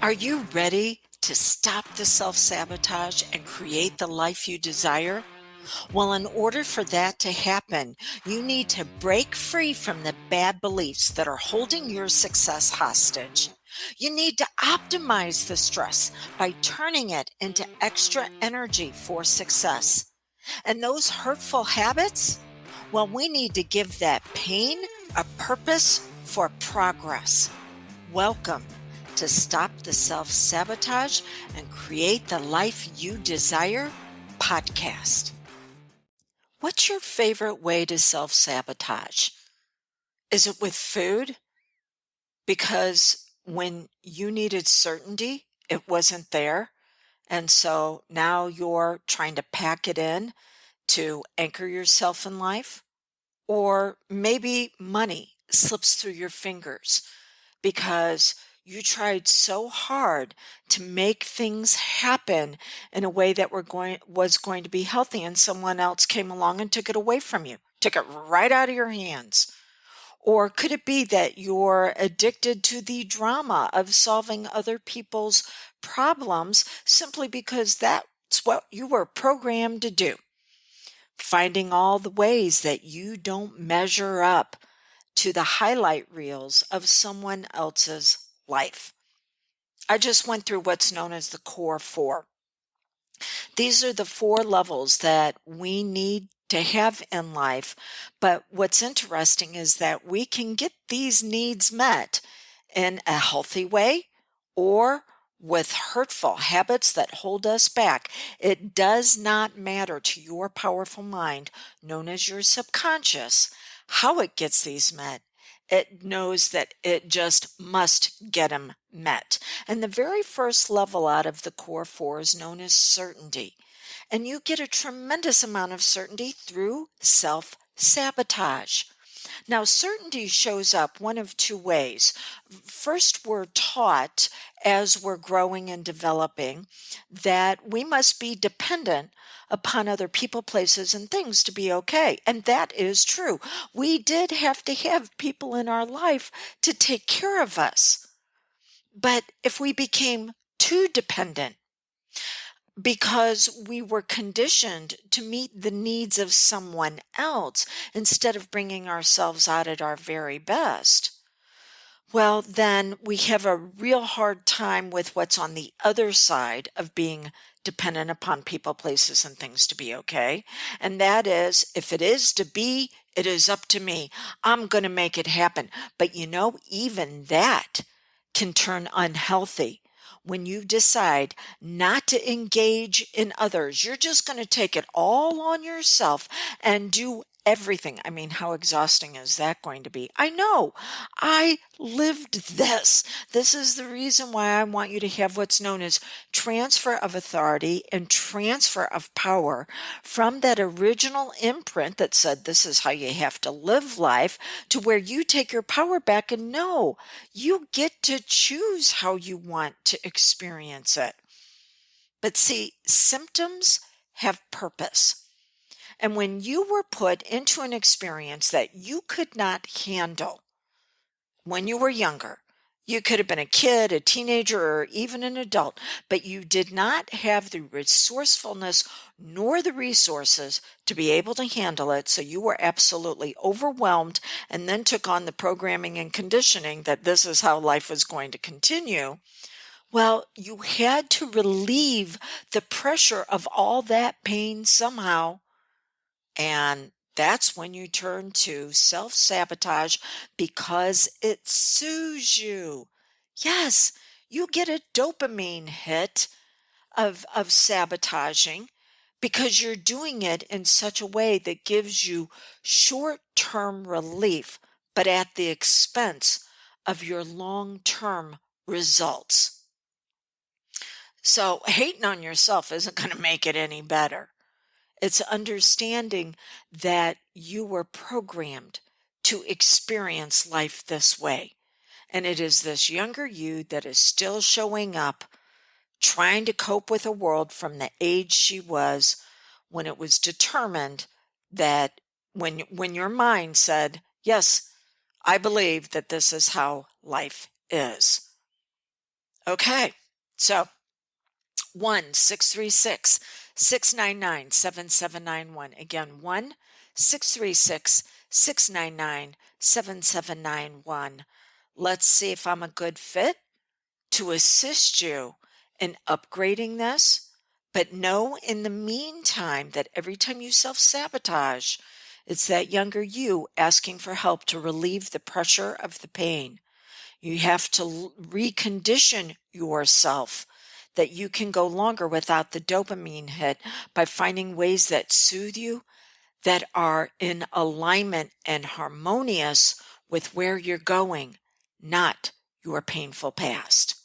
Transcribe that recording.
Are you ready to stop the self-sabotage and create the life you desire? Well, in order for that to happen, you need to break free from the bad beliefs that are holding your success hostage. You need to optimize the stress by turning it into extra energy for success. And those hurtful habits? Well, we need to give that pain a purpose for progress. Welcome to Stop the Self Sabotage and Create the Life You Desire podcast. What's your favorite way to self sabotage? Is it with food? Because when you needed certainty, it wasn't there. And so now you're trying to pack it in to anchor yourself in life. Or maybe money slips through your fingers because you tried so hard to make things happen in a way that was going to be healthy, and someone else came along and took it away from you, took it right out of your hands. Or could it be that you're addicted to the drama of solving other people's problems simply because that's what you were programmed to do? Finding all the ways that you don't measure up to the highlight reels of someone else's life. I just went through what's known as the core four. These are the four levels that we need to have in life. But what's interesting is that we can get these needs met in a healthy way or with hurtful habits that hold us back. It does not matter to your powerful mind, known as your subconscious, how it gets these met. It knows that it just must get them met. And the very first level out of the core four is known as certainty. And you get a tremendous amount of certainty through self sabotage. Now, certainty shows up one of two ways. First, we're taught as we're growing and developing that we must be dependent upon other people, places, and things to be okay. And that is true. We did have to have people in our life to take care of us. But if we became too dependent, because we were conditioned to meet the needs of someone else instead of bringing ourselves out at our very best, well, then we have a real hard time with what's on the other side of being dependent upon people, places, and things to be okay. And that is, if it is to be, it is up to me. I'm going to make it happen. But even that can turn unhealthy. When you decide not to engage in others, you're just going to take it all on yourself and do everything. I mean, how exhausting is that going to be? I know. I lived this. This is the reason why I want you to have what's known as transfer of authority and transfer of power from that original imprint that said this is how you have to live life to where you take your power back and know you get to choose how you want to experience it. But see, symptoms have purpose. And when you were put into an experience that you could not handle when you were younger, you could have been a kid, a teenager, or even an adult, but you did not have the resourcefulness nor the resources to be able to handle it. So you were absolutely overwhelmed and then took on the programming and conditioning that this is how life was going to continue. Well, you had to relieve the pressure of all that pain somehow. And that's when you turn to self-sabotage because it soothes you. Yes, you get a dopamine hit of sabotaging because you're doing it in such a way that gives you short-term relief, but at the expense of your long-term results. So hating on yourself isn't going to make it any better. It's understanding that you were programmed to experience life this way. And it is this younger you that is still showing up, trying to cope with a world from the age she was when it was determined that when your mind said, yes, I believe that this is how life is. Okay. So 1-636-699-7791. Again, 1-636-699-7791. Let's see if I'm a good fit to assist you in upgrading this. But know in the meantime that every time you self sabotage, it's that younger you asking for help to relieve the pressure of the pain. You have to recondition yourself that you can go longer without the dopamine hit by finding ways that soothe you, that are in alignment and harmonious with where you're going, not your painful past.